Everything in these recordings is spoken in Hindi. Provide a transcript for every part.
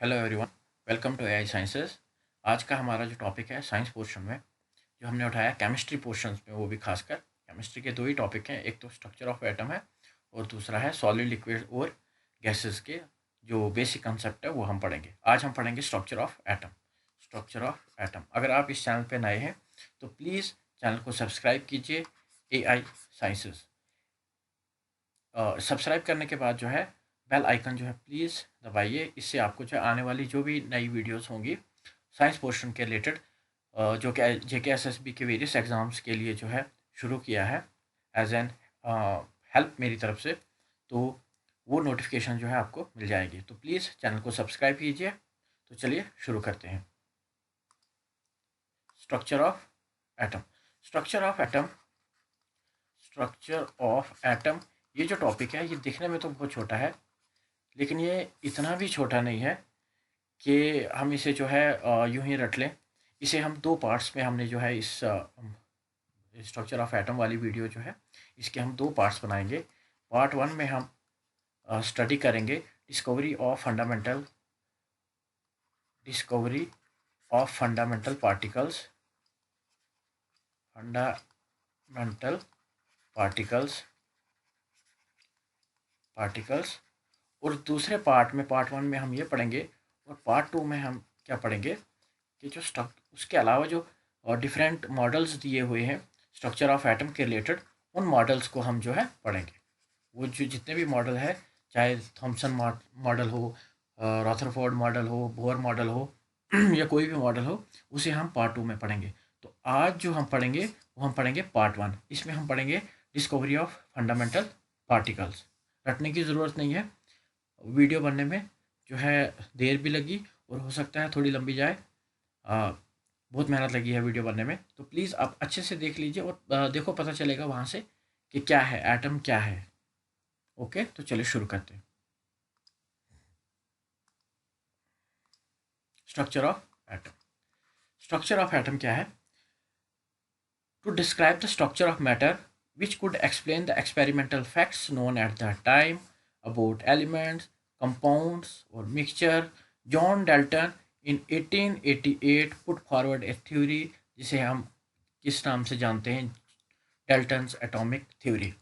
Hello everyone, welcome to AI sciences. आज का हमारा जो टॉपिक है साइंस पोर्शन में जो हमने उठाया केमिस्ट्री पोर्शन में, वो भी खासकर केमिस्ट्री के दो ही टॉपिक हैं। एक तो स्ट्रक्चर ऑफ एटम है और दूसरा है सॉलिड लिक्विड और गैसेस के जो बेसिक कंसेप्ट है वो हम पढ़ेंगे। आज हम पढ़ेंगे structure of atom. Structure of atom, अगर आप इस चैनल पर नए हैं तो प्लीज़ चैनल को सब्सक्राइब कीजिए। एआई साइंसेस सब्सक्राइब करने के बाद जो है बेल आइकन जो है प्लीज़ दबाइए। इससे आपको जो है आने वाली जो भी नई वीडियोस होंगी साइंस पोर्शन के रिलेटेड, जो कि JK SSB के वेरियस एग्ज़ाम्स के लिए जो है शुरू किया है एज एन हेल्प मेरी तरफ से, तो वो नोटिफिकेशन जो है आपको मिल जाएगी। तो प्लीज़ चैनल को सब्सक्राइब कीजिए। तो चलिए शुरू करते हैं। Structure of atom. Structure of atom structure of atom ये जो टॉपिक है ये दिखने में तो बहुत छोटा है, लेकिन ये इतना भी छोटा नहीं है कि हम इसे जो है यूं ही रट लें। इसे हम दो पार्ट्स में हमने जो है इस स्ट्रक्चर ऑफ एटम वाली वीडियो जो है इसके हम दो पार्ट्स बनाएंगे। पार्ट वन में हम स्टडी करेंगे डिस्कवरी ऑफ फंडामेंटल पार्टिकल्स। और दूसरे पार्ट वन में हम ये पढ़ेंगे, और पार्ट टू में हम क्या पढ़ेंगे कि जो उसके अलावा जो डिफरेंट मॉडल्स दिए हुए हैं स्ट्रक्चर ऑफ एटम के रिलेटेड, उन मॉडल्स को हम जो है पढ़ेंगे। वो जो जितने भी मॉडल है, चाहे थॉमसन मॉडल हो, रॉथरफोर्ड मॉडल हो, बोर मॉडल हो या कोई भी मॉडल हो, उसे हम पार्ट टू में पढ़ेंगे। तो आज जो हम पढ़ेंगे वो हम पढ़ेंगे पार्ट वन। इसमें हम पढ़ेंगे डिस्कवरी ऑफ फंडामेंटल पार्टिकल्स। रटने की ज़रूरत नहीं है। वीडियो बनने में जो है देर भी लगी और हो सकता है थोड़ी लंबी जाए। बहुत मेहनत लगी है वीडियो बनने में, तो प्लीज़ आप अच्छे से देख लीजिए और देखो, पता चलेगा वहाँ से कि क्या है एटम क्या है। ओके, तो चलिए शुरू करते हैं। Structure of atom. Structure of atom क्या है? To describe the structure of matter which could explain the experimental facts known at that time about elements, compounds, or mixture. John Dalton in 1888 put forward a theory जिसे हम किस नाम से जानते हैं, डेल्टन्स एटॉमिक थ्योरी।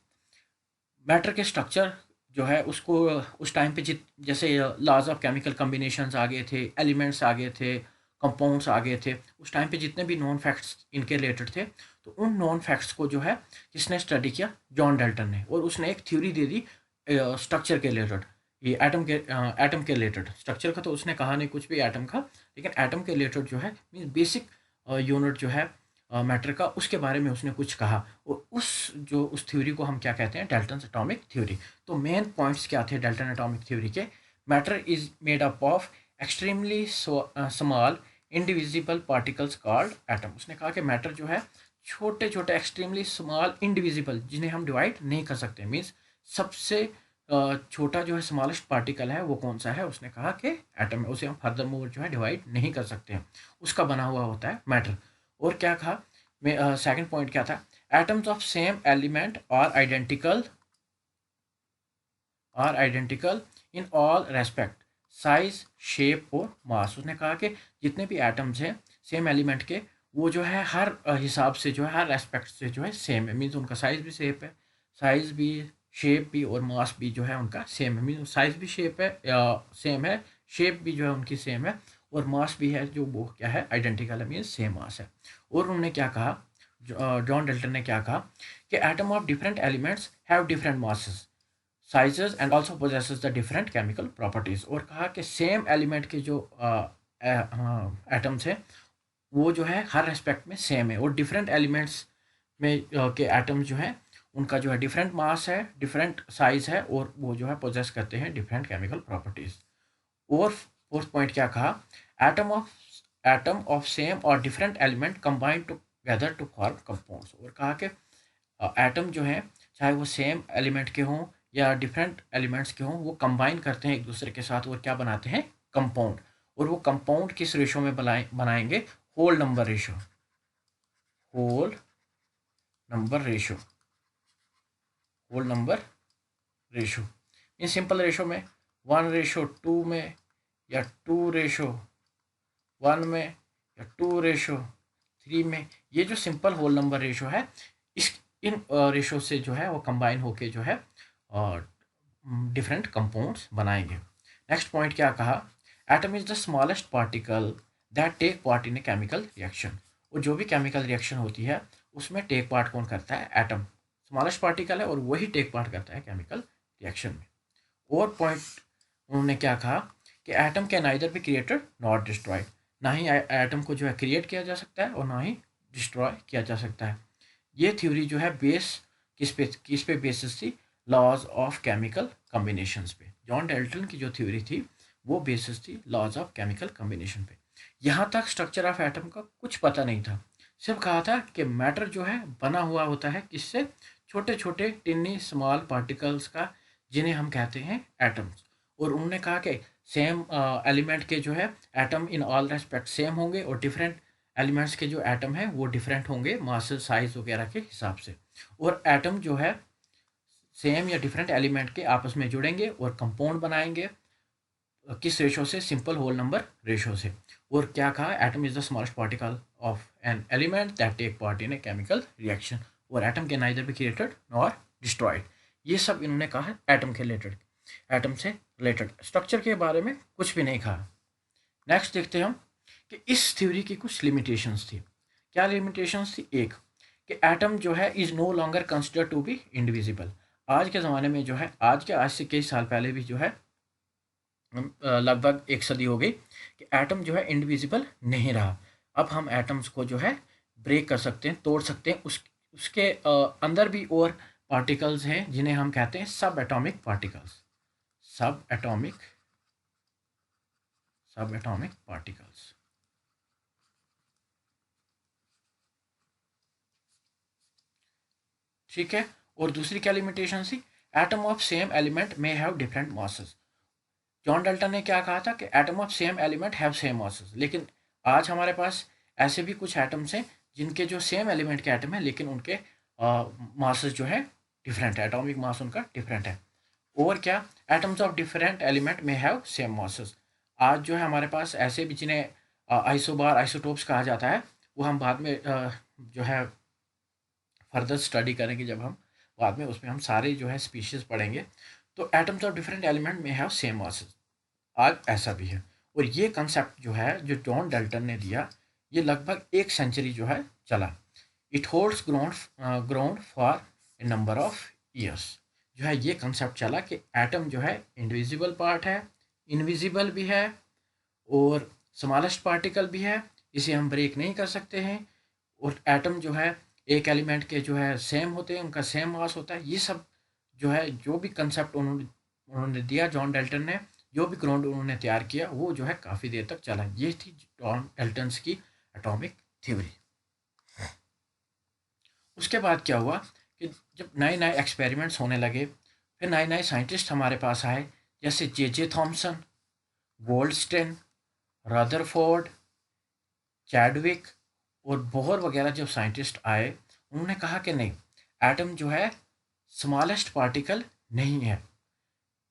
मैटर के स्ट्रक्चर जो है उसको उस टाइम पे जैसे लॉज ऑफ केमिकल कम्बिनेशंस आ गए थे, एलिमेंट्स आ गए थे, कंपाउंड्स आ गए थे, उस टाइम पे जितने भी नॉन फैक्ट्स इनके रिलेटेड थे, तो उन नॉन फैक्ट्स को जो है किसने स्टडी किया? जॉन डेल्टन ने। और उसने एक थ्योरी दे दी स्ट्रक्चर के रिलेटेड, ये एटम के रिलेटेड। स्ट्रक्चर का तो उसने कहा नहीं कुछ भी एटम का, लेकिन एटम के रिलेटेड जो है मीन बेसिक यूनिट जो है मैटर का, उसके बारे में उसने कुछ कहा। और उस थ्योरी को हम क्या कहते हैं? Dalton atomic theory. तो मेन पॉइंट्स क्या थे डेल्टन एटॉमिक थ्योरी के? Matter is made up of extremely small indivisible particles called atom. उसने कहा कि मैटर जो है छोटे छोटे एक्सट्रीमली स्मॉल इंडिविजिबल, जिन्हें हम डिवाइड नहीं कर सकते, मीन्स सबसे छोटा जो है स्मॉलेस्ट पार्टिकल है वो कौन सा है? उसने कहा कि एटम है। उसे हम फर्दर मोर जो है डिवाइड नहीं कर सकते हैं, उसका बना हुआ होता है मैटर। और क्या कहा? सेकंड पॉइंट क्या था? Atoms of same element are identical in all respect, size, shape और मास। उसने कहा कि जितने भी एटम्स हैं सेम एलिमेंट के, वो जो है हर हिसाब से जो है हर एस्पेक्ट से जो है सेम है। मीन्स उनका साइज भी सेम है, साइज भी, शेप भी और मास भी जो है उनका सेम है। मीन्स साइज भी शेप है सेम है, शेप भी जो है उनकी सेम है, और मास भी है जो वो क्या है? आइडेंटिकल है, मीन्स सेम मास है। और उन्होंने क्या कहा, जॉन डेल्टन ने क्या कहा कि atom of different elements have different masses, sizes and also possesses the different chemical properties. और कहा कि सेम एलिमेंट के जो एटम्स हैं वो जो है हर रेस्पेक्ट में सेम है, और डिफरेंट एलिमेंट्स में के एटम्स जो हैं उनका जो है डिफरेंट मास है, डिफरेंट साइज है, और वो जो है पोजेस करते हैं डिफरेंट केमिकल प्रॉपर्टीज। और फोर्थ पॉइंट क्या कहा? Atom of atom of same और different element combined together to form compounds. और कहा कि एटम जो है चाहे वो सेम एलिमेंट के हों या डिफरेंट एलिमेंट्स के हों, वो कंबाइन करते हैं एक दूसरे के साथ, और क्या बनाते हैं? कंपाउंड। और वो कंपाउंड किस रेशो में बनाएंगे? Whole number ratio. Whole number ratio whole number ratio in simple ratio में 1:2 में, या 2:1 में या 2:3 में, ये जो सिंपल होल नंबर रेशो है, इस इन रेशो से जो है वो कंबाइन होके जो है और डिफरेंट कंपाउंड्स बनाएंगे। नेक्स्ट पॉइंट क्या कहा, atom is the smallest particle that take part in a chemical reaction. और जो भी केमिकल रिएक्शन होती है उसमें टेक पार्ट कौन करता है, एटम स्मॉलेस्ट पार्टिकल है और वही टेक पार्ट करता है केमिकल रिएक्शन में। और पॉइंट उन्होंने क्या कहा कि atom can either be created not destroyed, ना ही एटम को जो है क्रिएट किया जा सकता है और ना ही डिस्ट्रॉय किया जा सकता है। ये थ्योरी जो है किस पे बेसिस थी, लॉज ऑफ केमिकल कॉम्बिनेशंस पे। जॉन डेल्टन की जो थ्योरी थी वो बेसिस थी लॉज ऑफ केमिकल कॉम्बिनेशन पे। यहाँ तक स्ट्रक्चर ऑफ एटम का कुछ पता नहीं था, सिर्फ कहा था कि मैटर जो है बना हुआ होता है किससे, छोटे छोटे टिन्नी स्मॉल पार्टिकल्स का, जिन्हें हम कहते हैं एटम्स। और उन्होंने कहा कि सेम एलिमेंट के जो है atom in all respect same होंगे और डिफरेंट एलिमेंट्स के जो एटम है वो डिफरेंट होंगे मास साइज वगैरह के हिसाब से। और एटम जो है सेम या डिफरेंट एलिमेंट के आपस में जुड़ेंगे और कंपाउंड बनाएंगे, किस रेशो से, सिंपल होल नंबर रेशो से। और क्या कहा, atom is the smallest particle of an element that take part in a chemical reaction, और atom can neither be created nor destroyed. ये सब इन्होंने कहा है एटम के रिलेटेड, एटम से रिलेटेड। स्ट्रक्चर के बारे में कुछ भी नहीं कहा। नेक्स्ट देखते हैं हम कि इस थ्योरी की कुछ लिमिटेशंस थी। क्या लिमिटेशंस थी, एक कि एटम जो है is no longer consider to be indivisible. आज के ज़माने में जो है, आज से कई साल पहले भी जो है, लगभग एक सदी हो गई कि एटम जो है इंडिविजिबल नहीं रहा। अब हम एटम्स को जो है ब्रेक कर सकते हैं, तोड़ सकते हैं। उसके अंदर भी और पार्टिकल्स हैं जिन्हें हम कहते हैं sub atomic particles, sub atomic particles. ठीक है। और दूसरी क्या लिमिटेशन थी, atom of same element may have different masses. John Dalton ने क्या कहा था कि atom of same element have same masses, लेकिन आज हमारे पास ऐसे भी कुछ एटम्स हैं जिनके जो सेम एलिमेंट के एटम है लेकिन उनके मासेस जो है डिफरेंट है, एटॉमिक मास उनका डिफरेंट है। और क्या, एटम्स ऑफ डिफरेंट एलिमेंट में हैव सेम मासेस। आज जो है हमारे पास ऐसे भी जिन्हें आइसोबार आइसोटोप्स कहा जाता है, वो हम बाद में जो है फर्दर स्टडी करेंगे जब हम बाद में उसमें हम सारे जो है स्पीशीज पढ़ेंगे। तो एटम्स ऑफ डिफरेंट एलिमेंट में हैव सेम मासेस, आज ऐसा भी है। और ये कंसेप्ट जो है जो जॉन डल्टन ने दिया, ये लगभग एक सेंचुरी जो है चला। It holds ground for a number of years. जो है ये कंसेप्ट चला कि एटम जो है इंडिविजिबल पार्ट है, इनविजिबल भी है और स्मॉलेस्ट पार्टिकल भी है, इसे हम ब्रेक नहीं कर सकते हैं। और एटम जो है एक एलिमेंट के जो है सेम होते हैं, उनका सेम मास होता है। ये सब जो है जो भी कंसेप्ट उन्होंने दिया जॉन डेल्टन ने, जो भी ग्राउंड उन्होंने तैयार किया, वो जो है काफ़ी देर तक चला। ये थी जॉन डेल्टन्स की एटॉमिक थ्योरी। उसके बाद क्या हुआ कि जब नए नए एक्सपेरिमेंट्स होने लगे, फिर नए नए साइंटिस्ट हमारे पास आए, जैसे J Thomson, Goldstein, Rutherford, Chadwick और बोहर वगैरह जब साइंटिस्ट आए, उन्होंने कहा कि नहीं, एटम जो है स्मॉलेस्ट पार्टिकल नहीं है,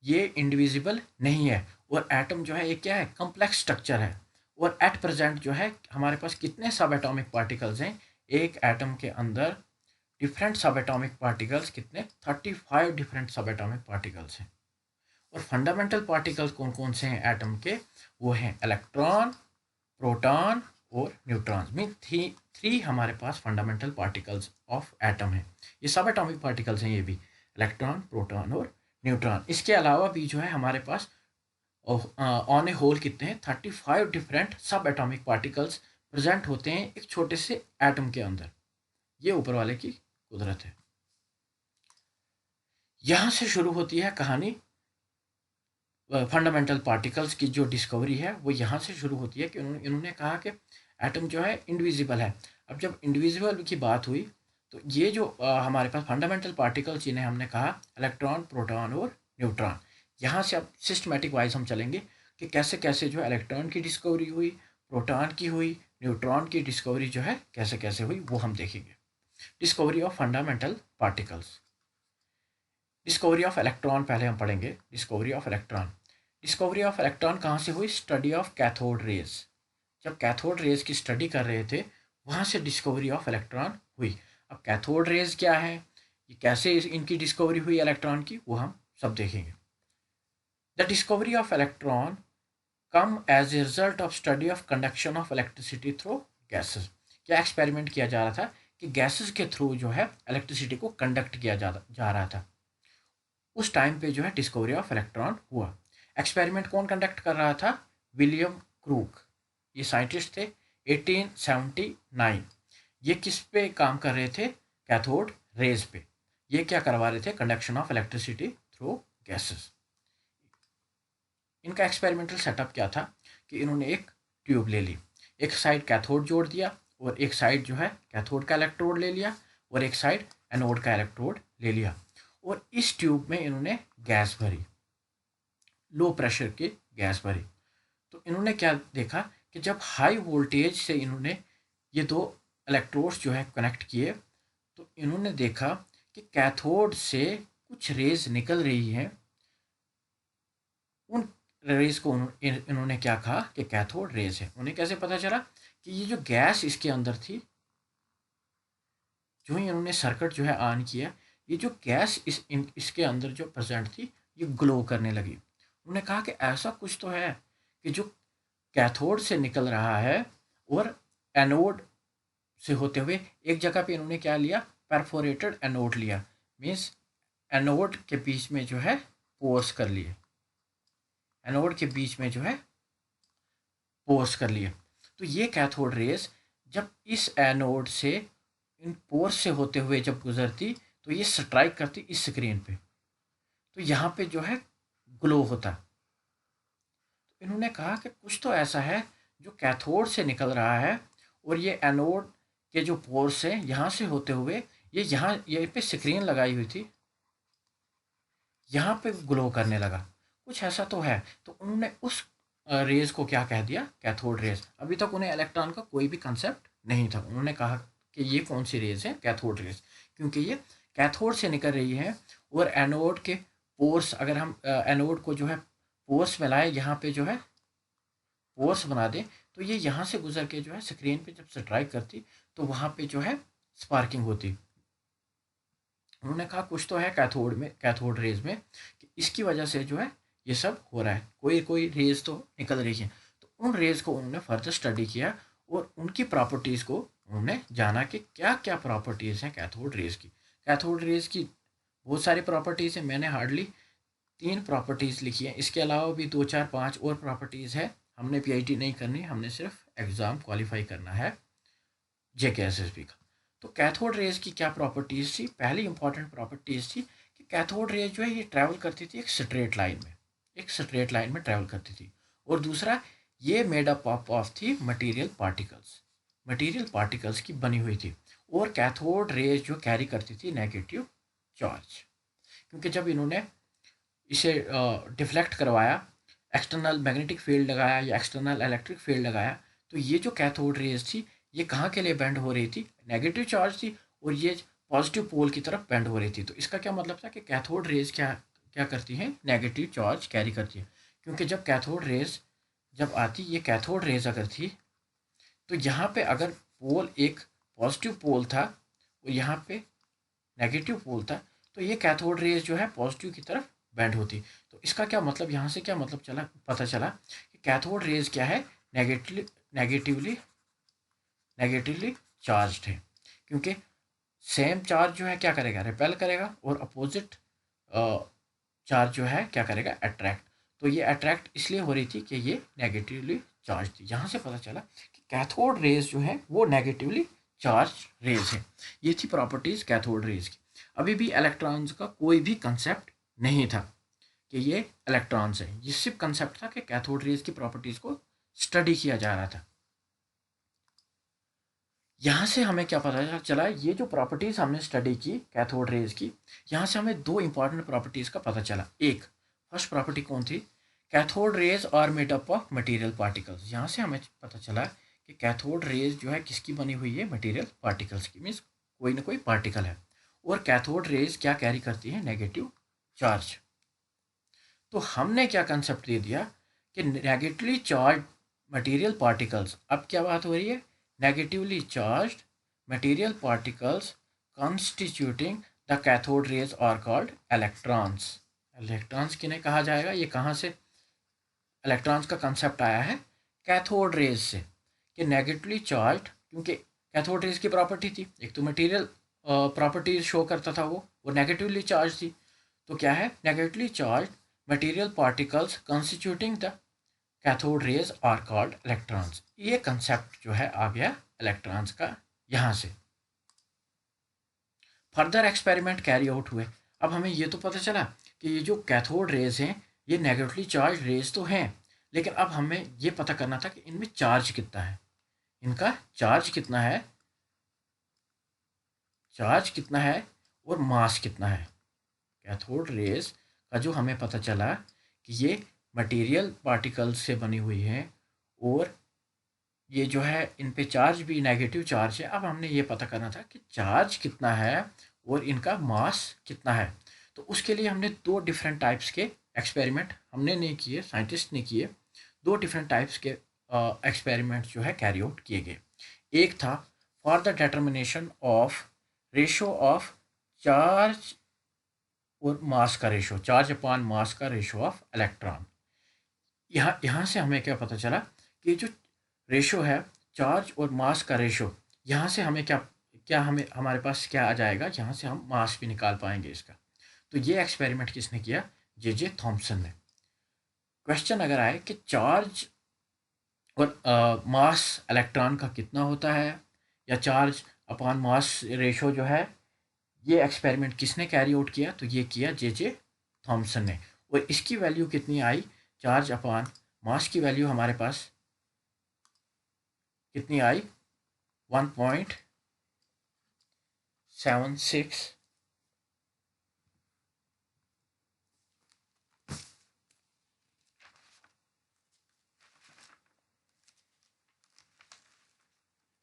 ये इंडिविजिबल नहीं है, और एटम जो है एक क्या है, कम्प्लेक्स स्ट्रक्चर है। और एट प्रेजेंट जो है हमारे पास कितने सब एटॉमिक पार्टिकल्स हैं, एक एटम के अंदर डिफरेंट सब एटॉमिक पार्टिकल्स कितने, 35 डिफरेंट सब एटॉमिक पार्टिकल्स हैं। और फंडामेंटल पार्टिकल्स कौन कौन से हैं एटम के, वो हैं इलेक्ट्रॉन, प्रोटॉन और न्यूट्रॉन्स। मीन थ्री हमारे पास फंडामेंटल पार्टिकल्स ऑफ एटम है। ये सब एटॉमिक पार्टिकल्स हैं, ये भी इलेक्ट्रॉन, प्रोटॉन और न्यूट्रॉन। इसके अलावा भी जो है हमारे पास ऑन ए होल कितने हैं, 35 डिफरेंट सब एटॉमिक पार्टिकल्स प्रेजेंट होते हैं एक छोटे से एटम के अंदर। ये ऊपर वाले की कुदरत है। यहाँ से शुरू होती है कहानी। फंडामेंटल पार्टिकल्स की जो डिस्कवरी है वो यहाँ से शुरू होती है कि इन्होंने कहा कि एटम जो है इंडिविजिबल है। अब जब इंडिविजिबल की बात हुई तो ये जो हमारे पास फंडामेंटल पार्टिकल्स जिन्हें हमने कहा इलेक्ट्रॉन, प्रोटॉन और न्यूट्रॉन, यहाँ से अब सिस्टमेटिक वाइज हम चलेंगे कि कैसे कैसे जो इलेक्ट्रॉन की डिस्कवरी हुई, प्रोटॉन की हुई, न्यूट्रॉन की डिस्कवरी जो है कैसे कैसे हुई, वो हम देखेंगे। Discovery of fundamental particles. Discovery of electron पहले हम पढ़ेंगे। Discovery of electron, discovery of electron कहाँ से हुई? Study of cathode rays. जब कैथोड रेज की स्टडी कर रहे थे वहाँ से डिस्कवरी ऑफ इलेक्ट्रॉन हुई। अब कैथोड रेज क्या है, ये कैसे इनकी डिस्कवरी हुई इलेक्ट्रॉन की, वो हम सब देखेंगे। The discovery of electron come as a result of study of conduction of electricity through gases. क्या एक्सपेरिमेंट किया जा रहा था कि गैसेस के थ्रू जो है इलेक्ट्रिसिटी को कंडक्ट किया जा रहा था। उस टाइम पे जो है डिस्कवरी ऑफ इलेक्ट्रॉन हुआ। एक्सपेरिमेंट कौन कंडक्ट कर रहा था? विलियम क्रूक, ये साइंटिस्ट थे। 1879 ये किस पे काम कर रहे थे? कैथोड रेज पे। ये क्या करवा रहे थे? Conduction of electricity through gases. इनका एक्सपेरिमेंटल सेटअप क्या था कि इन्होंने एक ट्यूब ले ली, एक साइड कैथोड जोड़ दिया और एक साइड जो है कैथोड का इलेक्ट्रोड ले लिया और एक साइड एनोड का इलेक्ट्रोड ले लिया और इस ट्यूब में इन्होंने गैस भरी, लो प्रेशर की गैस भरी। तो इन्होंने क्या देखा कि जब हाई वोल्टेज से इन्होंने ये दो इलेक्ट्रोड्स जो है कनेक्ट किए तो इन्होंने देखा कि कैथोड से कुछ रेज निकल रही हैं। उन रेज को इन्होंने क्या कहा कि कैथोड रेज है। उन्हें कैसे पता चला कि ये जो गैस इसके अंदर थी, जो ही इन्होंने सर्किट जो है ऑन किया, ये जो गैस इसके अंदर जो प्रेजेंट थी ये ग्लो करने लगी। उन्होंने कहा कि ऐसा कुछ तो है कि जो कैथोड से निकल रहा है और एनोड से होते हुए एक जगह पे इन्होंने क्या लिया? परफोरेटेड एनोड लिया। मीन्स एनोड के बीच में जो है पोर्स कर लिए, एनोड के बीच में जो है पोर्स कर लिए। तो ये कैथोड रेज जब इस एनोड से इन पोर्स से होते हुए जब गुजरती तो ये स्ट्राइक करती इस स्क्रीन पे, तो यहाँ पे जो है ग्लो होता। तो इन्होंने कहा कि कुछ तो ऐसा है जो कैथोड से निकल रहा है और ये एनोड के जो पोर्स हैं यहाँ से होते हुए ये पे स्क्रीन लगाई हुई थी, यहाँ पे ग्लो करने लगा। कुछ ऐसा तो है। तो उन्होंने उस रेज को क्या कह दिया? Cathode rays. अभी तक उन्हें इलेक्ट्रॉन का कोई भी कंसेप्ट नहीं था। उन्होंने कहा कि ये कौन सी रेज है? कैथोड रेज, क्योंकि ये कैथोड से निकल रही है और एनोड के पोर्स, अगर हम एनोड को जो है पोर्स में लाए, यहाँ पे जो है पोर्स बना दें तो ये यहाँ से गुजर के जो है स्क्रीन पे जब स्ट्राइक करती तो वहाँ पे जो है स्पार्किंग होती। उन्होंने कहा कुछ तो है कैथोड में, कैथोड रेज में, कि इसकी वजह से जो है ये सब हो रहा है, कोई कोई रेज तो निकल रही है। तो उन रेज को उन्होंने फर्दर स्टडी किया और उनकी प्रॉपर्टीज़ को उन्होंने जाना कि क्या क्या प्रॉपर्टीज़ हैं कैथोड रेज की। कैथोड रेज की बहुत सारी प्रॉपर्टीज़ हैं, मैंने हार्डली 3 प्रॉपर्टीज़ लिखी हैं। इसके अलावा भी 2 4 5 और प्रॉपर्टीज़ है। हमने पीएचडी नहीं करनी, हमने सिर्फ एग्ज़ाम क्वालिफाई करना है जेकेएसएसबी का। तो कैथोड रेज की क्या प्रॉपर्टीज़ थी? पहली इंपॉर्टेंट प्रॉपर्टीज़ थी कि कैथोड रेज जो है ये ट्रैवल करती थी एक स्ट्रेट लाइन में, एक स्ट्रेट लाइन में ट्रैवल करती थी। और दूसरा, ये मेड अप ऑफ थी मटेरियल पार्टिकल्स, मटेरियल पार्टिकल्स की बनी हुई थी। और कैथोड रेज जो कैरी करती थी नेगेटिव चार्ज, क्योंकि जब इन्होंने इसे डिफ्लेक्ट करवाया, एक्सटर्नल मैग्नेटिक फील्ड लगाया या एक्सटर्नल इलेक्ट्रिक फील्ड लगाया, तो ये जो कैथोड रेज थी ये कहाँ के लिए बेंड हो रही थी? नेगेटिव चार्ज थी और ये पॉजिटिव पोल की तरफ बेंड हो रही थी। तो इसका क्या मतलब था कि कैथोड रेज क्या क्या करती हैं? नेगेटिव चार्ज कैरी करती है। क्योंकि जब कैथोड रेज जब आती, ये कैथोड रेज अगर थी तो यहाँ पे अगर पोल एक पॉजिटिव पोल था और यहाँ पे नेगेटिव पोल था, तो ये कैथोड रेज जो है पॉजिटिव की तरफ बेंड होती। तो इसका क्या मतलब, यहाँ से क्या मतलब चला, पता चला कि कैथोड रेज क्या है? नेगेटिवली नेगेटिवली चार्ज है। क्योंकि सेम चार्ज जो है क्या करेगा? रिपेल करेगा और अपोजिट चार्ज जो है क्या करेगा? अट्रैक्ट। तो ये अट्रैक्ट इसलिए हो रही थी कि ये नेगेटिवली चार्ज थी। यहाँ से पता चला कि कैथोड रेज जो है वो नेगेटिवली चार्ज रेज है। ये थी प्रॉपर्टीज कैथोड रेज की। अभी भी इलेक्ट्रॉन्स का कोई भी कंसेप्ट नहीं था कि ये इलेक्ट्रॉन्स है। ये सिर्फ कंसेप्ट था कि कैथोड रेज की प्रॉपर्टीज को स्टडी किया जा रहा था। यहाँ से हमें क्या पता चला? ये जो प्रॉपर्टीज़ हमने स्टडी की कैथोड रेज की, यहाँ से हमें 2 इंपॉर्टेंट प्रॉपर्टीज़ का पता चला। एक, फर्स्ट प्रॉपर्टी कौन थी? Cathode rays are made up of material particles. यहाँ से हमें पता चला कि कैथोड रेज जो है किसकी बनी हुई है? मटेरियल पार्टिकल्स की। मीन्स कोई ना कोई पार्टिकल है। और कैथोड रेज क्या कैरी करती है? Negative charge. तो हमने क्या कंसेप्ट दे दिया कि नेगेटिवली चार्ज मटेरियल पार्टिकल्स, अब क्या बात हो रही है, negatively charge material particles constituting the cathode rays are called electrons. Electrons किन्हें कहा जाएगा, ये कहाँ से इलेक्ट्रॉन्स का कंसेप्ट आया है, कैथोड रेज से, कि नेगेटिवली चार्ज, क्योंकि कैथोड रेज की प्रॉपर्टी थी, एक तो मटेरियल प्रॉपर्टीज शो करता था, वो नेगेटिवली चार्ज थी, तो क्या है, negatively charge material particles constituting the cathode rays are called electrons. ये कंसेप्ट जो है आ गया इलेक्ट्रॉन्स का यहाँ से। फर्दर एक्सपेरिमेंट कैरी आउट हुए। अब हमें ये तो पता चला कि ये जो कैथोड रेज हैं ये नेगेटिवली चार्ज रेज तो हैं, लेकिन अब हमें ये पता करना था कि इनमें चार्ज कितना है, इनका चार्ज कितना है, चार्ज कितना है और मास कितना है। कैथोड रेज का जो हमें पता चला कि ये मटेरियल पार्टिकल्स से बनी हुई हैं और ये जो है इन पे चार्ज भी नेगेटिव चार्ज है। अब हमने ये पता करना था कि चार्ज कितना है और इनका मास कितना है। तो उसके लिए हमने दो डिफरेंट टाइप्स के एक्सपेरिमेंट हमने नहीं किए, साइंटिस्ट ने किए, दो डिफरेंट टाइप्स के एक्सपेरिमेंट जो है कैरी आउट किए गए। एक था for the determination of ratio of charge और मास का रेशो, चार्ज अपॉन मास का रेशो ऑफ इलेक्ट्रॉन। यहाँ से हमें क्या पता चला कि जो रेशो है चार्ज और मास का रेशो, यहाँ से हमें क्या क्या हमें हमारे पास क्या आ जाएगा, यहाँ से हम मास भी निकाल पाएंगे इसका। तो ये एक्सपेरिमेंट किसने किया, जे थॉम्सन ने। क्वेश्चन अगर आए कि चार्ज और मास इलेक्ट्रॉन का कितना होता है, या चार्ज अपॉन मास रेशो जो है, ये एक्सपेरिमेंट किसने कैरी आउट किया, तो ये किया जे थॉम्सन ने। और इसकी वैल्यू कितनी आई, चार्ज अपॉन मास की वैल्यू हमारे पास कितनी आई, 1.76।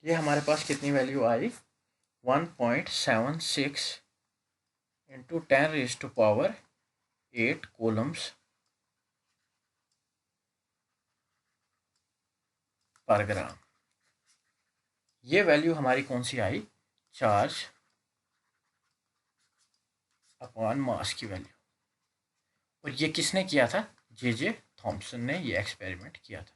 ये हमारे पास कितनी वैल्यू आई, 1.76 इंटू 10⁸ कूलम्स पर ग्राम। ये वैल्यू हमारी कौन सी आई, चार्ज अपॉन मास की वैल्यू। और ये किसने किया था, जे थॉम्सन ने ये एक्सपेरिमेंट किया था।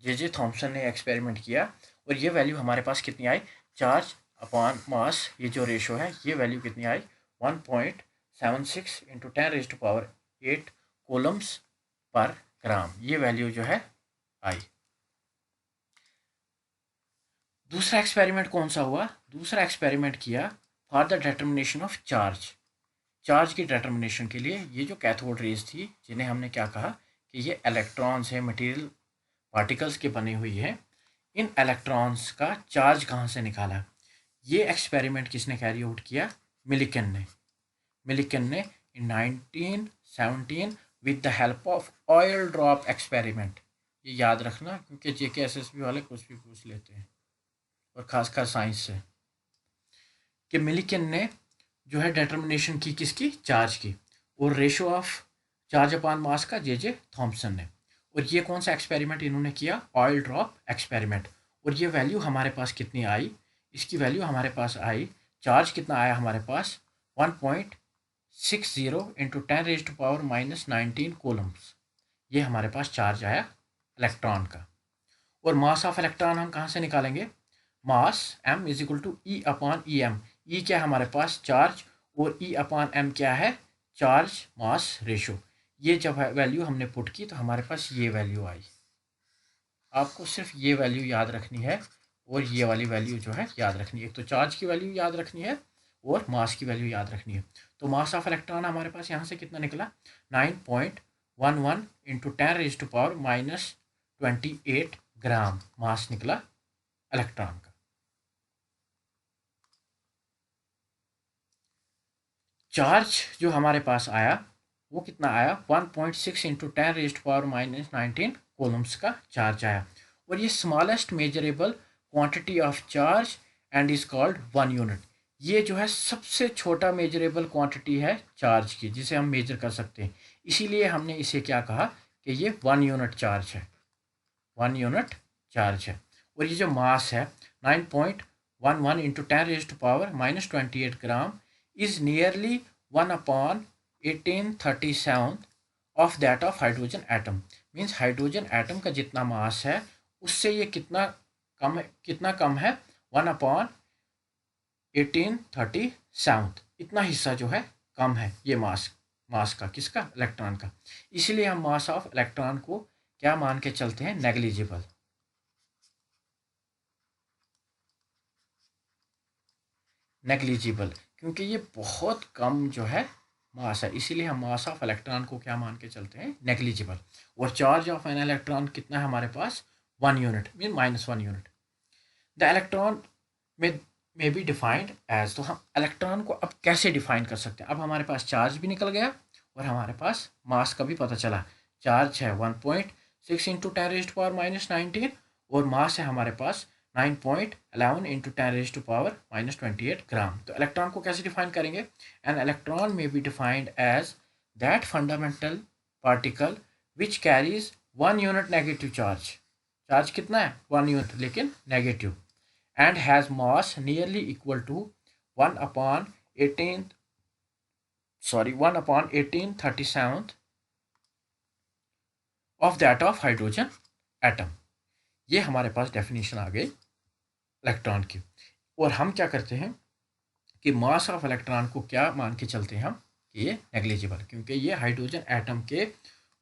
जे थॉम्सन ने एक्सपेरिमेंट किया और ये वैल्यू हमारे पास कितनी आई, चार्ज अपॉन मास, ये जो रेशो है ये वैल्यू कितनी आई, 1.76 इंटू 10⁸ कूलम्स पर ग्राम, ये वैल्यू जो है आई। दूसरा एक्सपेरिमेंट कौन सा हुआ, दूसरा एक्सपेरिमेंट किया for the determination of charge. Charge की डिटर्मिनेशन के लिए ये जो कैथोड रेज थी, जिन्हें हमने क्या कहा कि ये इलेक्ट्रॉन्स हैं, मटेरियल पार्टिकल्स के बनी हुई है, इन इलेक्ट्रॉन्स का चार्ज कहाँ से निकाला, ये एक्सपेरिमेंट किसने कैरी आउट किया, मिलिकन ने। मिलिकन ने इन 1917 with the help of oil drop experiment. ये याद रखना क्योंकि JK SSB वाले कुछ भी पूछ लेते हैं, और खासकर साइंस से, कि मिलिकन ने जो है डिटर्मिनेशन की किसकी, चार्ज की, और रेशो ऑफ चार्ज अपॉन मास का जे थॉम्सन ने। और ये कौन सा एक्सपेरिमेंट इन्होंने किया, ऑयल ड्रॉप एक्सपेरिमेंट। और ये वैल्यू हमारे पास कितनी आई, इसकी वैल्यू हमारे पास आई, चार्ज कितना आया हमारे पास, 1.60 इंटू 10⁻⁻19 कूलम्स, ये हमारे पास चार्ज आया इलेक्ट्रॉन का। और मास ऑफ इलेक्ट्रॉन हम कहाँ से निकालेंगे, mass m is equal to e upon e m. E क्या है हमारे पास, चार्ज, और ई अपॉन एम क्या है, चार्ज मास रेशो। ये जब वैल्यू हमने पुट की तो हमारे पास ये वैल्यू आई। आपको सिर्फ ये वैल्यू याद रखनी है और ये वाली वैल्यू जो है याद रखनी है। एक तो चार्ज की वैल्यू याद रखनी है और मास की वैल्यू याद रखनी है। तो मास ऑफ इलेक्ट्रॉन हमारे पास यहाँ से कितना निकला, 9.11 इंटू 10⁻⁻28 ग्राम मास निकला इलेक्ट्रॉन का। चार्ज जो हमारे पास आया वो कितना आया, 1.6 इंटू 10⁻⁻19 कूलम्स का चार्ज आया। और ये smallest measurable quantity of charge and is called 1 unit. ये जो है सबसे छोटा मेजरेबल क्वांटिटी है चार्ज की जिसे हम मेजर कर सकते हैं, इसीलिए हमने इसे क्या कहा कि ये 1 यूनिट चार्ज है, 1 यूनिट चार्ज है। और ये जो मास है 9.11 into 10⁻⁻28 gram is nearly 1/1837 of that of hydrogen atom. Means hydrogen atom का जितना मास है उससे ये कितना कम है 1/1837, इतना हिस्सा जो है कम है ये मास का, किसका, इलेक्ट्रॉन का। इसलिए हम मास ऑफ इलेक्ट्रॉन को क्या मान के चलते हैं, नेग्लिजिबल। नेग्लिजिबल क्योंकि ये बहुत कम जो है मास है, इसीलिए हम मास ऑफ इलेक्ट्रॉन को क्या मान के चलते हैं, नेग्लिजिबल। और चार्ज ऑफ एन इलेक्ट्रॉन कितना है हमारे पास, 1 unit, mean -1 unit. The electron may be defined as, तो हम इलेक्ट्रॉन को अब कैसे डिफाइन कर सकते हैं। अब हमारे पास चार्ज भी निकल गया और हमारे पास मास का भी पता चला। चार्ज है 1.6 इंटू 10⁻⁻19 और मास है हमारे पास 9.11 इंटू 10⁻⁻28 ग्राम। तो इलेक्ट्रॉन को कैसे डिफाइन करेंगे, an electron may be defined as that fundamental particle which carries 1 unit negative charge. Charge कितना है, 1 यूनिट, लेकिन negative, and has mass nearly equal to 1/1837 of that of hydrogen atom। ये हमारे पास डेफिनेशन आ गई इलेक्ट्रॉन की। और हम क्या करते हैं कि मास ऑफ इलेक्ट्रॉन को क्या मान के चलते हैं हम, कि ये नेग्लिजिबल, क्योंकि ये हाइड्रोजन एटम के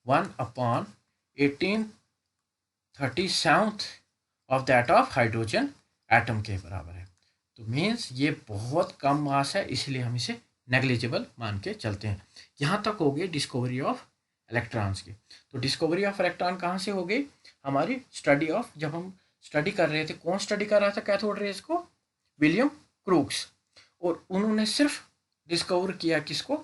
1/1837 of that of hydrogen atom के बराबर है। तो मीन्स ये बहुत कम मास है, इसलिए हम इसे नेग्लिजिबल मान के चलते हैं। यहाँ तक हो गई डिस्कवरी ऑफ इलेक्ट्रॉन्स की। तो डिस्कवरी ऑफ इलेक्ट्रॉन कहाँ से हो गई, हमारी स्टडी ऑफ, जब हम स्टडी कर रहे थे, कौन स्टडी कर रहा था कैथोड रेज को, विलियम क्रूक्स। और उन्होंने सिर्फ डिस्कवर किया किसको,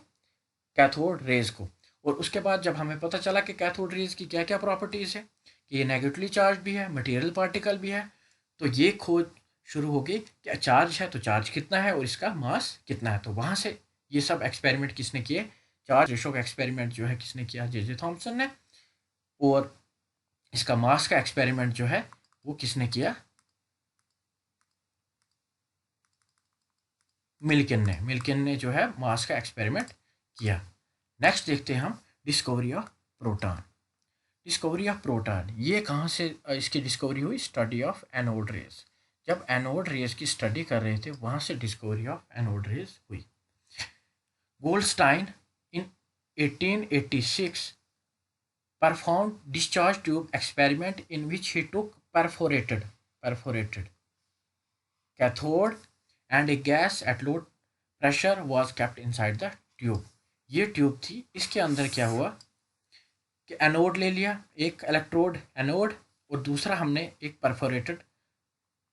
कैथोड रेज को। और उसके बाद जब हमें पता चला कि कैथोड रेज की क्या क्या प्रॉपर्टीज़ है, कि ये नेगेटिवली चार्ज भी है, मटेरियल पार्टिकल भी है, तो ये खोज शुरू हो गई कि चार्ज है तो चार्ज कितना है और इसका मास कितना है। तो वहाँ से ये सब एक्सपेरिमेंट किसने किए, चार्ज रेशो का एक्सपेरिमेंट जो है किसने किया, जे थॉमसन ने। और इसका मास का एक्सपेरिमेंट जो है वो किसने किया, मिल्किन ने जो है मास का एक्सपेरिमेंट किया। नेक्स्ट देखते हैं हम discovery of proton. Discovery of proton ये कहाँ से इसकी डिस्कवरी हुई, स्टडी ऑफ एनोड रेज। जब एनोड रेज की स्टडी कर रहे थे वहाँ से डिस्कवरी ऑफ एनोड रेज हुई। Goldstein in 1886 performed discharge tube experiment in which he took perforated cathode and a gas at low pressure was kept inside the tube। ये ट्यूब थी, इसके अंदर क्या हुआ कि एनोड ले लिया, एक इलेक्ट्रोड एनोड, और दूसरा हमने एक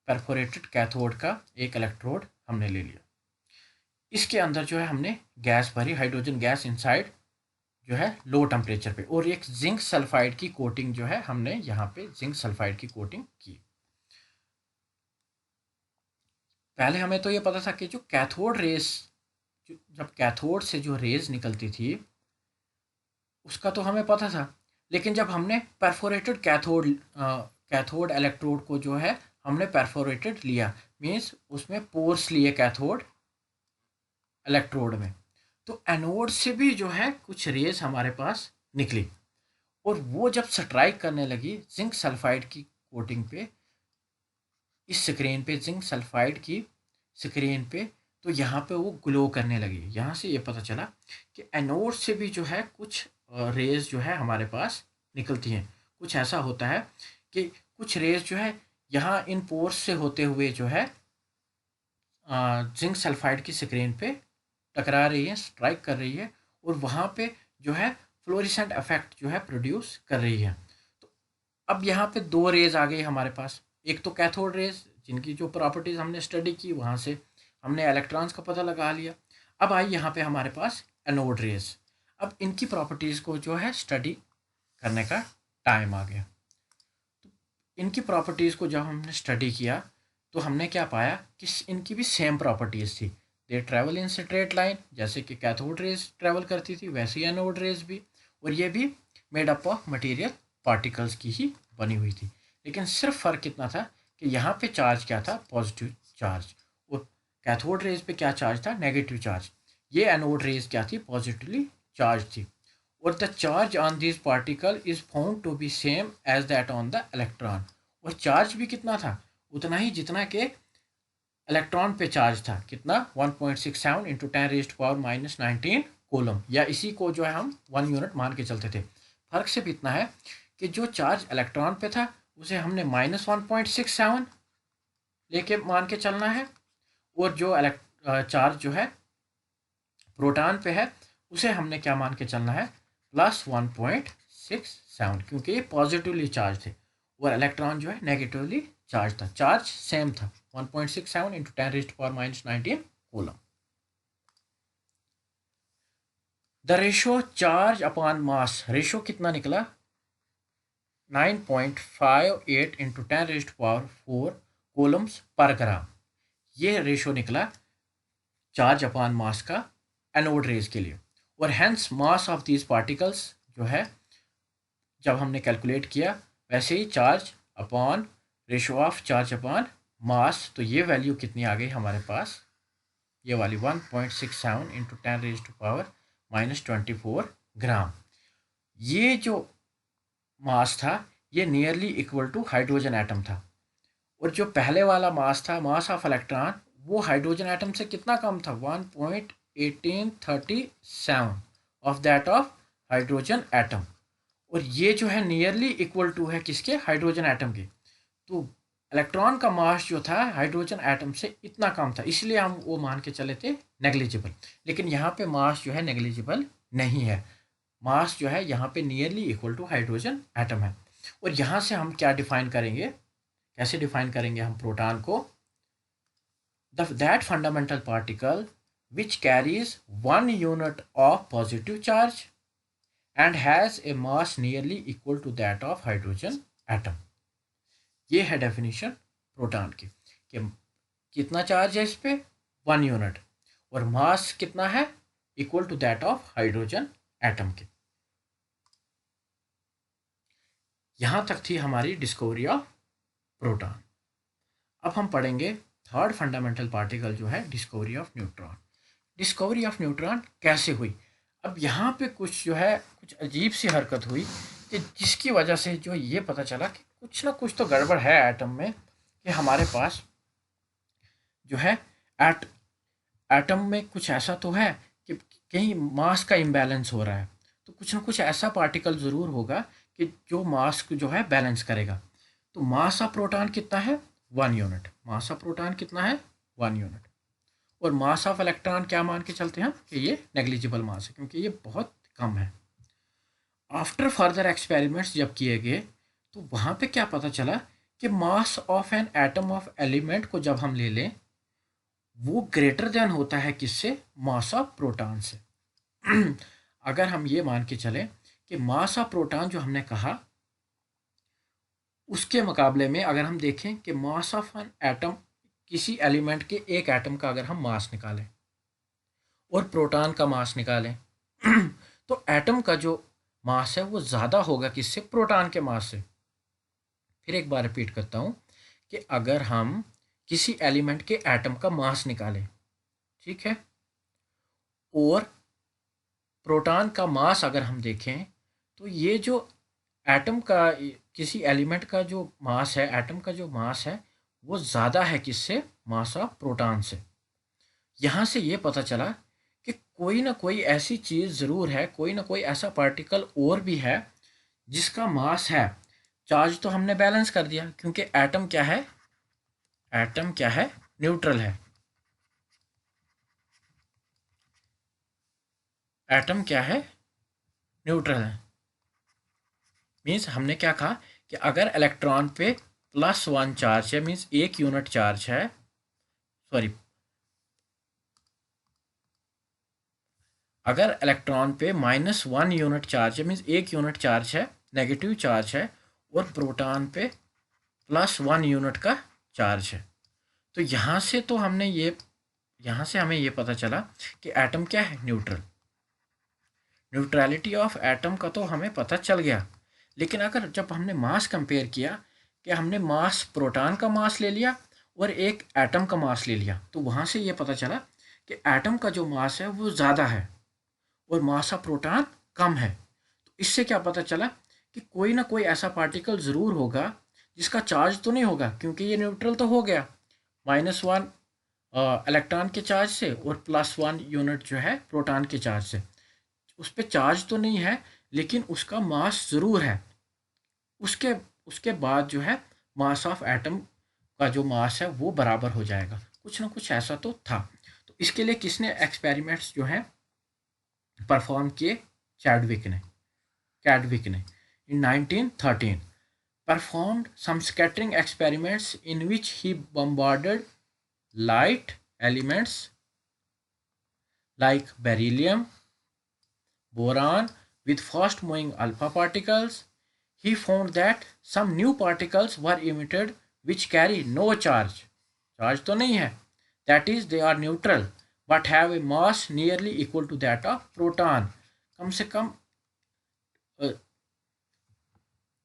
परफोरेटेड कैथोड का एक इलेक्ट्रोड हमने ले लिया। इसके अंदर जो है हमने गैस भरी, हाइड्रोजन गैस इनसाइड जो है लो टेम्परेचर पे, और एक जिंक सल्फाइड की कोटिंग जो है हमने यहाँ पे जिंक सल्फाइड की कोटिंग की। पहले हमें तो ये पता था कि जो कैथोड रेस, जब कैथोड से जो रेज निकलती थी उसका तो हमें पता था, लेकिन जब हमने परफोरेटेड कैथोड इलेक्ट्रोड को जो है हमने परफोरेटेड लिया, मीन्स उसमें पोर्स लिए कैथोड इलेक्ट्रोड में, तो एनोड से भी जो है कुछ रेज हमारे पास निकली। और वो जब स्ट्राइक करने लगी जिंक सल्फाइड की कोटिंग पे, इस स्क्रीन पे, जिंक सल्फाइड की स्क्रीन पे, तो यहाँ पे वो ग्लो करने लगी। यहाँ से ये पता चला कि एनोड से भी जो है कुछ रेज जो है हमारे पास निकलती हैं। कुछ ऐसा होता है कि कुछ रेज जो है यहाँ इन पोर्स से होते हुए जो है जिंक सल्फाइड की स्क्रीन पे टकरा रही है, स्ट्राइक कर रही है, और वहाँ पे जो है फ्लोरिसेंट इफेक्ट जो है प्रोड्यूस कर रही है। तो अब यहाँ पे दो रेज आ गई हमारे पास, एक तो कैथोड रेज जिनकी जो प्रॉपर्टीज़ हमने स्टडी की, वहाँ से हमने इलेक्ट्रॉन्स का पता लगा लिया। अब आई यहाँ पे हमारे पास एनोड रेज। अब इनकी प्रॉपर्टीज़ को जो है स्टडी करने का टाइम आ गया। तो इनकी प्रॉपर्टीज़ को जब हमने स्टडी किया तो हमने क्या पाया कि इनकी भी सेम प्रॉपर्टीज़ थी। दे ट्रैवल इन स्ट्रेट लाइन, जैसे कि कैथोड रेज ट्रैवल करती थी वैसे ही एनोड रेज भी, और ये भी made up of material particles की ही बनी हुई थी। लेकिन सिर्फ फ़र्क कितना था कि यहाँ पे चार्ज क्या था, पॉजिटिव चार्ज, और कैथोड रेज पे क्या चार्ज था, नेगेटिव चार्ज। ये एनोड रेज क्या थी, पॉजिटिवली चार्ज थी। और the charge on this particle is found to be same as that on the electron, और चार्ज भी कितना था, उतना ही जितना कि इलेक्ट्रॉन पे चार्ज था, कितना 1.67 इंटू 10⁻⁻19 कोलम, या इसी को जो है हम 1 यूनिट मान के चलते थे। फर्क सिर्फ इतना है कि जो चार्ज इलेक्ट्रॉन पे था उसे हमने -1.67 लेके मान के चलना है, और जो चार्ज जो है प्रोटॉन पे है उसे हमने क्या मान के चलना है, +1.67, क्योंकि ये पॉजिटिवली चार्ज थे और इलेक्ट्रॉन जो है नेगेटिवली चार्ज था। चार्ज सेम था, 1.67 into 10⁻⁻19 coulomb. The ratio charge upon mass, ratio कितना निकला, 9.58 इंटू 10⁻⁴ कूलम्स पर ग्राम। ये रेशो निकला चार्ज अपॉन मास का एनोड रेज के लिए। और hence mass of these particles जो है जब हमने कैलकुलेट किया, वैसे ही charge upon ratio of charge upon mass, तो ये वैल्यू कितनी आ गई हमारे पास, ये वाली 1.67 इंटू 10⁻⁻24 ग्राम। ये जो मास था ये nearly equal to hydrogen atom था, और जो पहले वाला मास था, मास ऑफ इलेक्ट्रॉन, वो हाइड्रोजन एटम से कितना कम था, 1.1837 of that of hydrogen atom. और ये जो है नियरली इक्वल टू है किसके, हाइड्रोजन एटम के। तो इलेक्ट्रॉन का मास जो था हाइड्रोजन एटम से इतना कम था, इसलिए हम वो मान के चले थे नेग्लिजिबल। लेकिन यहाँ पे मास जो है नेग्लिजिबल नहीं है, मास जो है यहाँ पे nearly equal to hydrogen atom है। और यहाँ से हम क्या डिफाइन करेंगे, कैसे डिफाइन करेंगे हम प्रोटॉन को, that fundamental particle which carries 1 unit of positive charge and has a mass nearly equal to that of hydrogen atom। ये है डेफिनेशन प्रोटॉन की, कि कितना चार्ज है इस पे, 1 यूनिट, और मास कितना है, equal to that of hydrogen atom के। यहाँ तक थी हमारी डिस्कवरी ऑफ प्रोटॉन। अब हम पढ़ेंगे थर्ड फंडामेंटल पार्टिकल जो है discovery of neutron. Discovery of neutron कैसे हुई, अब यहाँ पे कुछ जो है कुछ अजीब सी हरकत हुई कि जिसकी वजह से जो ये पता चला कि कुछ ना कुछ तो गड़बड़ है एटम में, कि हमारे पास जो है एटम में कुछ ऐसा तो है कि कहीं मास का इम्बैलेंस हो रहा है। तो कुछ ना कुछ ऐसा पार्टिकल ज़रूर होगा कि जो मास को जो है बैलेंस करेगा। तो मास ऑफ प्रोटॉन कितना है, 1 यूनिट। मास ऑफ प्रोटॉन कितना है, 1 यूनिट। और मास ऑफ इलेक्ट्रॉन क्या मान के चलते हैं कि ये नेग्लिजिबल मास है, क्योंकि ये बहुत कम है। आफ्टर फर्दर एक्सपेरिमेंट्स जब किए गए तो वहाँ पे क्या पता चला कि mass of an atom of element को जब हम ले लें वो ग्रेटर देन होता है किससे, मास ऑफ प्रोटॉन से। अगर हम ये मान के चलें कि मास ऑफ प्रोटॉन जो हमने कहा, उसके मुकाबले में अगर हम देखें कि मास ऑफ एन एटम, किसी एलिमेंट के एक एटम का अगर हम मास निकालें और प्रोटॉन का मास निकालें तो एटम का जो मास है वो ज़्यादा होगा किससे, प्रोटॉन के मास से। फिर एक बार रिपीट करता हूँ कि अगर हम किसी एलिमेंट के एटम का मास निकालें, ठीक है, और प्रोटॉन का मास अगर हम देखें, तो ये जो एटम का, किसी एलिमेंट का जो मास है, एटम का जो मास है वो ज़्यादा है किससे, मास ऑफ प्रोटॉन से। यहाँ से ये पता चला कि कोई ना कोई ऐसी चीज़ ज़रूर है, कोई ना कोई ऐसा पार्टिकल और भी है जिसका मास है। चार्ज तो हमने बैलेंस कर दिया, क्योंकि एटम क्या है, एटम क्या है, न्यूट्रल है। एटम क्या है, न्यूट्रल है। मीन्स हमने क्या कहा कि अगर इलेक्ट्रॉन पे +1 चार्ज है, मीन्स 1 यूनिट चार्ज है, सॉरी, अगर इलेक्ट्रॉन पे -1 यूनिट चार्ज है, मीन्स 1 यूनिट चार्ज है, नेगेटिव चार्ज है, और प्रोटॉन पे +1 यूनिट का चार्ज है, तो यहाँ से तो हमने ये यहाँ से हमें ये पता चला कि एटम क्या है, न्यूट्रल। न्यूट्रलिटी ऑफ एटम का तो हमें पता चल गया, लेकिन अगर जब हमने मास कंपेयर किया कि हमने मास, प्रोटॉन का मास ले लिया और एक एटम का मास ले लिया, तो वहाँ से ये पता चला कि एटम का जो मास है वो ज़्यादा है और मास ऑफ प्रोटॉन कम है। तो इससे क्या पता चला कि कोई ना कोई ऐसा पार्टिकल ज़रूर होगा जिसका चार्ज तो नहीं होगा, क्योंकि ये न्यूट्रल तो हो गया, -1 इलेक्ट्रॉन के चार्ज से और +1 यूनिट जो है प्रोटॉन के चार्ज से। उस पर चार्ज तो नहीं है लेकिन उसका मास ज़रूर है। उसके उसके बाद जो है मास ऑफ एटम का जो मास है वो बराबर हो जाएगा, कुछ ना कुछ ऐसा तो था। तो इसके लिए किसने एक्सपेरिमेंट्स जो है परफॉर्म किए, चैडविक ने in 1913 performed some scattering experiments in which he bombarded light elements like beryllium, boron with fast moving alpha particles. He found that some new particles were emitted which carry no charge. Charge तो नहीं है. That is, they are neutral but have a mass nearly equal to that of proton. कम से कम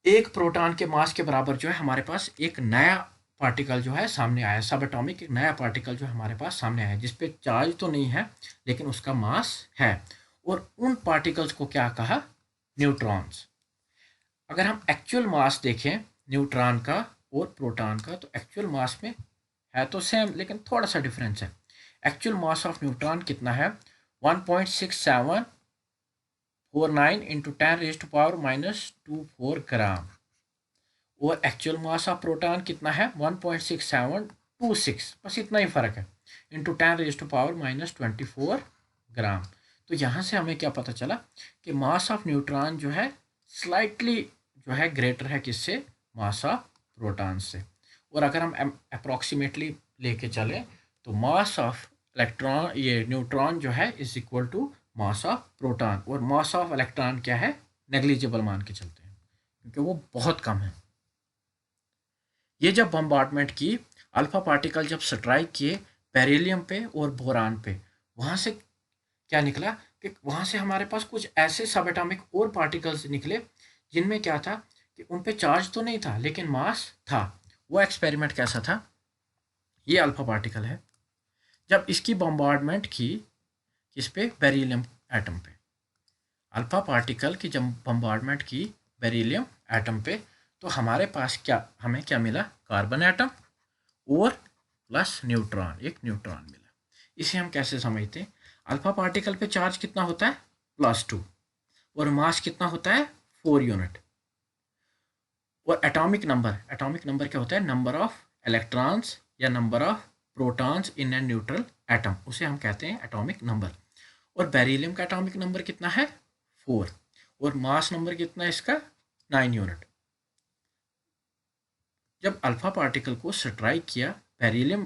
एक प्रोटॉन के मास के बराबर जो है हमारे पास एक नया पार्टिकल जो है सामने आया, सब एटॉमिक एक नया पार्टिकल जो हमारे पास सामने आया जिसपे चार्ज तो नहीं है लेकिन उसका मास है। और उन पार्टिकल्स को क्या कहा, न्यूट्रॉन्स। अगर हम एक्चुअल मास देखें न्यूट्रॉन का और प्रोटॉन का, तो एक्चुअल मास में है तो सेम लेकिन थोड़ा सा डिफरेंस है। एक्चुअल मास ऑफ न्यूट्रॉन कितना है, 1.6749 इंटू 10⁻⁻24 ग्राम। और एक्चुअल मास ऑफ प्रोटॉन कितना है, 1.6726, बस इतना ही फर्क है, इंटू 10⁻⁻24 ग्राम। तो यहाँ से हमें क्या पता चला कि मास ऑफ न्यूट्रॉन जो है स्लाइटली जो है ग्रेटर है किससे, मास ऑफ प्रोटॉन से। और अगर हम अप्रॉक्सीमेटली लेके चलें तो मास ऑफ इलेक्ट्रॉन, ये न्यूट्रॉन जो है is equal to mass of proton, और मास ऑफ इलेक्ट्रॉन क्या है, नेग्लिजिबल मान के चलते हैं क्योंकि वो बहुत कम है। ये जब बम्बार्डमेंट की, अल्फा पार्टिकल जब स्ट्राइक किए बेरिलियम पे और बोरान पे, वहाँ से क्या निकला कि वहाँ से हमारे पास कुछ ऐसे सब एटॉमिक और पार्टिकल्स निकले जिनमें क्या था कि उन पे चार्ज तो नहीं था लेकिन मास था। वो एक्सपेरिमेंट कैसा था, ये अल्फा पार्टिकल है, जब इसकी बम्बार्डमेंट की किस पे, बेरिलियम एटम पे। अल्फा पार्टिकल की जब बम्बार्डमेंट की बेरिलियम एटम पे, तो हमारे पास क्या, हमें क्या मिला, कार्बन एटम और प्लस न्यूट्रॉन, एक न्यूट्रॉन मिला। इसे हम कैसे समझते हैं, अल्फा पार्टिकल पे चार्ज कितना होता है, +2, और मास कितना होता है, 4 यूनिट। और एटॉमिक नंबर क्या होता है, नंबर ऑफ इलेक्ट्रॉन्स या number of protons in a neutral atom, उसे हम कहते हैं एटॉमिक नंबर। और बेरिलियम का एटॉमिक नंबर कितना है, 4, और मास नंबर कितना है इसका, 9 यूनिट। जब अल्फा पार्टिकल को स्ट्राइक किया बेरिलियम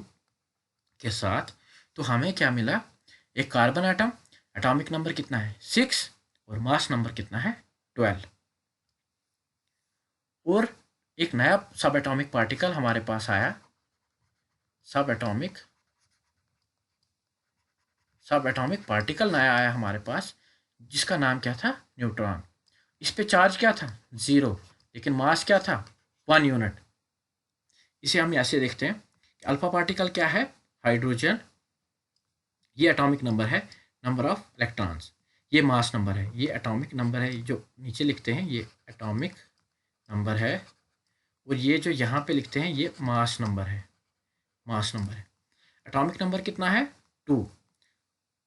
के साथ, तो हमें क्या मिला, एक कार्बन एटम, एटॉमिक नंबर कितना है, 6, और मास नंबर कितना है, 12। और एक नया सब एटॉमिक पार्टिकल हमारे पास आया, सब एटॉमिक पार्टिकल नया आया हमारे पास, जिसका नाम क्या था, न्यूट्रॉन। इस पे चार्ज क्या था, 0, लेकिन मास क्या था, 1 यूनिट। इसे हम ऐसे देखते हैं, अल्फा पार्टिकल क्या है, हाइड्रोजन, ये एटॉमिक नंबर है, नंबर ऑफ इलेक्ट्रॉन्स, ये मास नंबर है, ये एटॉमिक नंबर है, जो नीचे लिखते हैं ये एटॉमिक नंबर है, और ये जो यहाँ पे लिखते हैं ये मास नंबर है, एटॉमिक नंबर कितना है, 2,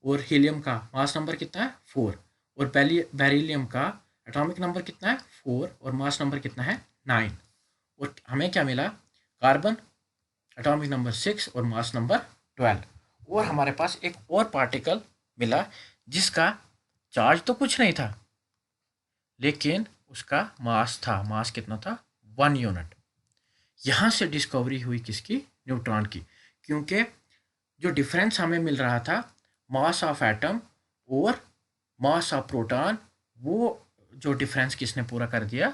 और हीलियम का मास नंबर कितना है, 4, और बेरिलियम का एटॉमिक नंबर कितना है, 4, और मास नंबर कितना है, 9। और हमें क्या मिला, कार्बन एटॉमिक नंबर 6 और मास नंबर 12। और हमारे पास एक और पार्टिकल मिला जिसका चार्ज तो कुछ नहीं था लेकिन उसका मास था, मास कितना था, 1 यूनिट। यहाँ से डिस्कवरी हुई किसकी, न्यूट्रॉन की, क्योंकि जो डिफरेंस हमें मिल रहा था मास ऑफ एटम और मास ऑफ प्रोटॉन, वो जो डिफरेंस किसने पूरा कर दिया,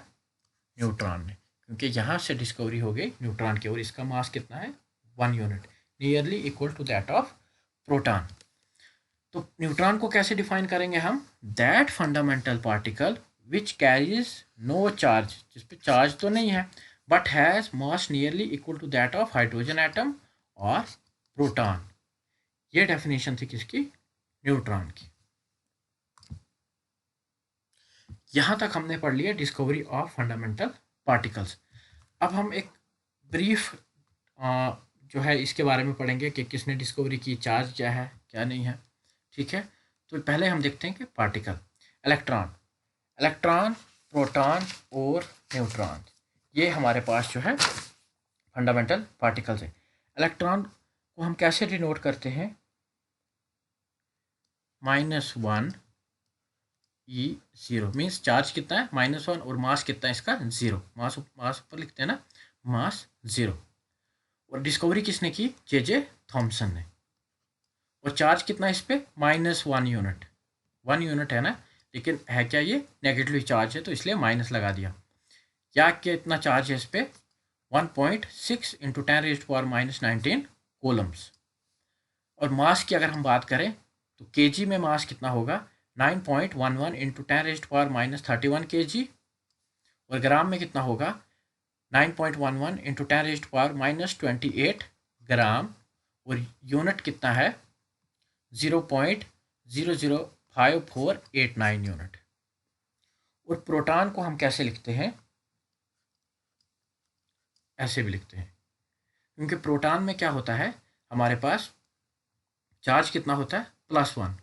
न्यूट्रॉन ने, क्योंकि यहाँ से डिस्कवरी हो गई न्यूट्रॉन की, और इसका मास कितना है, 1 unit, nearly equal to that of proton. तो न्यूट्रॉन को कैसे डिफाइन करेंगे हम? That fundamental particle which carries no charge, जिस पे चार्ज तो नहीं है but has mass nearly equal to that of hydrogen atom और प्रोटॉन। ये डेफिनेशन थी किसकी? न्यूट्रॉन की। यहाँ तक हमने पढ़ लिया डिस्कवरी ऑफ फंडामेंटल पार्टिकल्स। अब हम एक ब्रीफ जो है इसके बारे में पढ़ेंगे कि किसने डिस्कवरी की, चार्ज क्या है क्या नहीं है। ठीक है, तो पहले हम देखते हैं कि पार्टिकल। इलेक्ट्रॉन, इलेक्ट्रॉन, प्रोटॉन और न्यूट्रॉन, ये हमारे पास जो है फंडामेंटल पार्टिकल्स है। इलेक्ट्रॉन को हम कैसे डिनोट करते हैं? -1 E0 मीन्स चार्ज कितना है -1 और मास कितना है इसका 0। मास ऊपर लिखते हैं ना, मास 0। और डिस्कवरी किसने की? जे थॉमसन ने। और चार्ज कितना है इस पे? -1 यूनिट। 1 यूनिट है ना, लेकिन है क्या ये? नेगेटिव चार्ज है तो इसलिए माइनस लगा दिया। क्या कितना चार्ज है इस पे? 1.6 इंटू 10⁻⁻19 कोलम्स। और मास की अगर हम बात करें तो केजी में मास कितना होगा? 9.11 इंटू 10⁻31 kg। और ग्राम में कितना होगा? 9.11 इंटू 10⁻28 ग्राम। और यूनिट कितना है? 0.005489 यूनिट। और प्रोटॉन को हम कैसे लिखते हैं? ऐसे भी लिखते हैं, क्योंकि प्रोटॉन में क्या होता है, हमारे पास चार्ज कितना होता है? +1।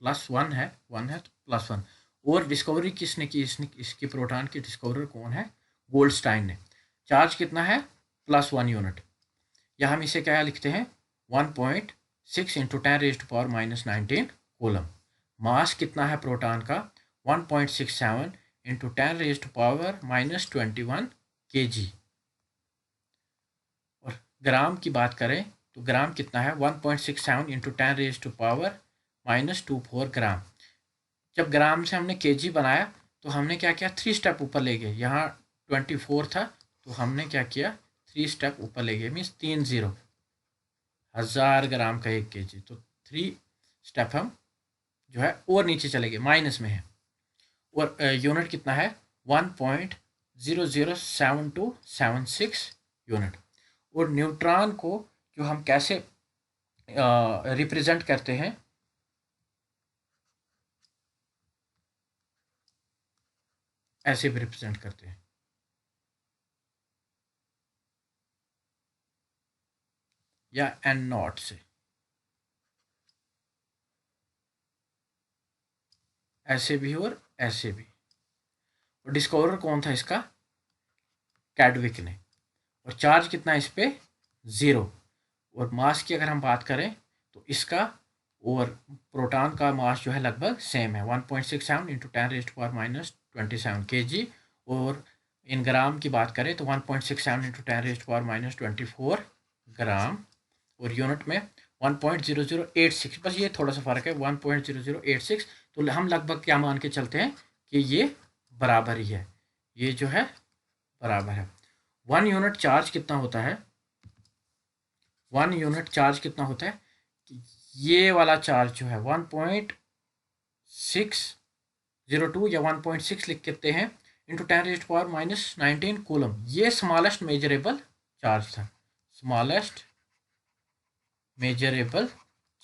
+1 है, 1 है तो +1। और डिस्कवरी किसने की? इसकी प्रोटॉन की डिस्कवरर कौन है? गोल्डस्टाइन ने। चार्ज कितना है? +1 यूनिट। या हम इसे क्या लिखते हैं? 1.6 इंटू 10⁻⁻19 कोलम। मास कितना है प्रोटॉन का? 1.67 इंटू 10⁻⁻21 kg। और ग्राम की बात करें तो ग्राम कितना है? 1.67 इंटू 10⁻⁻24 ग्राम। जब ग्राम से हमने केजी बनाया तो हमने क्या किया? 3 स्टेप ऊपर ले गए। यहाँ 24 था तो हमने क्या किया? 3 स्टेप ऊपर ले गए, मीन्स 3 0। 1000 ग्राम का 1 kg, तो 3 स्टेप हम जो है और नीचे चले गए, माइनस में है। और यूनिट कितना है? 1.007276 यूनिट। और न्यूट्रॉन को जो हम कैसे रिप्रेजेंट करते हैं? ऐसे भी रिप्रेजेंट करते हैं, या N0 से। ऐसे भी और ऐसे भी। और डिस्कवरर कौन था इसका? कैडविक ने। और चार्ज कितना है इस पे? 0। और मास की अगर हम बात करें तो इसका और प्रोटॉन का मास जो है लगभग सेम है, 1.67 इंटू 10⁻⁻27 kg। और इन ग्राम की बात करें तो 1.67 इंटू 10⁻⁻24 ग्राम। और यूनिट में 1.0086, बस ये थोड़ा सा फर्क है, 1.0086। तो हम लगभग क्या मान के चलते हैं कि ये बराबर ही है, ये जो है बराबर है। 1 यूनिट चार्ज कितना होता है? 1 यूनिट चार्ज कितना होता है? ये वाला चार्ज जो है 1.602 या 1.6 लिख सकते हैं इंटू 10⁻⁻19 कूलम। ये स्मॉलेस्ट मेजरेबल चार्ज था, स्मॉलेस्ट मेजरेबल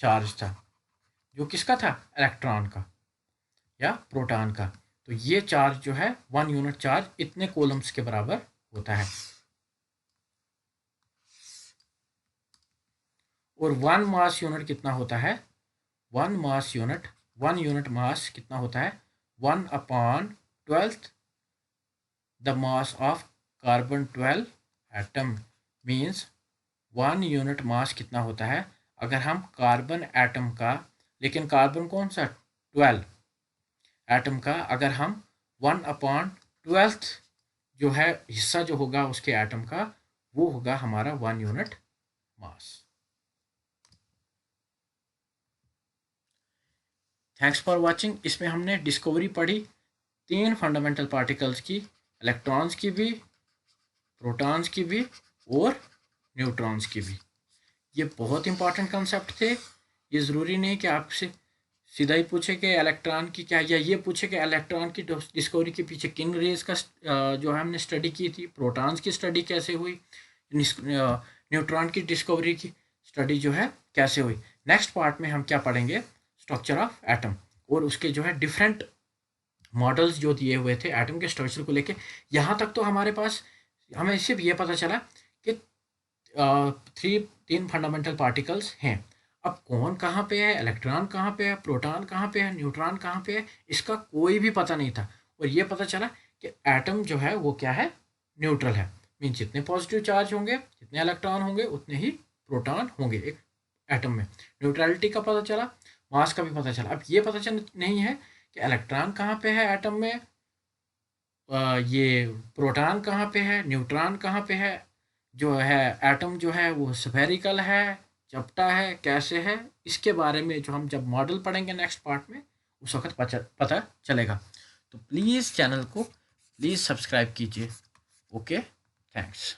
चार्ज था, जो किसका था? इलेक्ट्रॉन का या प्रोटॉन का। तो ये चार्ज जो है 1 यूनिट चार्ज इतने कॉलम्स के बराबर होता है। और 1 मास यूनिट कितना होता है? 1 मास यूनिट, 1 यूनिट मास कितना होता है? 1/12 the mass of carbon 12 atom. Means 1 unit mass कितना होता है? अगर हम कार्बन एटम का, लेकिन कार्बन कौन सा? 12 एटम का, अगर हम 1/12 जो है हिस्सा जो होगा उसके एटम का, वो होगा हमारा 1 unit mass. Thanks for watching. इसमें हमने डिस्कवरी पढ़ी 3 फंडामेंटल पार्टिकल्स की, इलेक्ट्रॉन्स की भी, प्रोटॉन्स की भी और न्यूट्रॉन्स की भी। ये बहुत इंपॉर्टेंट कंसेप्ट थे, ये ज़रूरी नहीं कि आपसे सीधा ही पूछे कि इलेक्ट्रॉन की क्या, या ये पूछे कि इलेक्ट्रॉन की डिस्कवरी के पीछे किन रेज का जो है हमने स्टडी की थी, प्रोटॉन्स की स्टडी कैसे हुई, न्यूट्रॉन की डिस्कवरी की स्टडी जो है कैसे हुई। नेक्स्ट पार्ट में हम क्या पढ़ेंगे, स्ट्रक्चर ऑफ एटम, और उसके जो है डिफरेंट मॉडल्स जो दिए हुए थे एटम के स्ट्रक्चर को लेके। यहाँ तक तो हमारे पास हमें सिर्फ ये पता चला कि तीन फंडामेंटल पार्टिकल्स हैं। अब कौन कहाँ पे है, इलेक्ट्रॉन कहाँ पे है, प्रोटॉन कहाँ पे है, न्यूट्रॉन कहाँ पे है, इसका कोई भी पता नहीं था। और ये पता चला कि एटम जो है वो क्या है, न्यूट्रल है। मीन जितने पॉजिटिव चार्ज होंगे, जितने इलेक्ट्रॉन होंगे, उतने ही प्रोटॉन होंगे एक एटम में। न्यूट्रलिटी का पता चला, मास का भी पता चला। अब ये पता चल नहीं है कि इलेक्ट्रॉन कहाँ पे है एटम में, ये प्रोटॉन कहाँ पे है, न्यूट्रॉन कहाँ पे है, जो है एटम जो है वो स्फेरिकल है, चपटा है, कैसे है, इसके बारे में जो हम जब मॉडल पढ़ेंगे नेक्स्ट पार्ट में, उस वक्त पता चलेगा। तो प्लीज़ चैनल को प्लीज़ सब्सक्राइब कीजिए। Okay, thanks.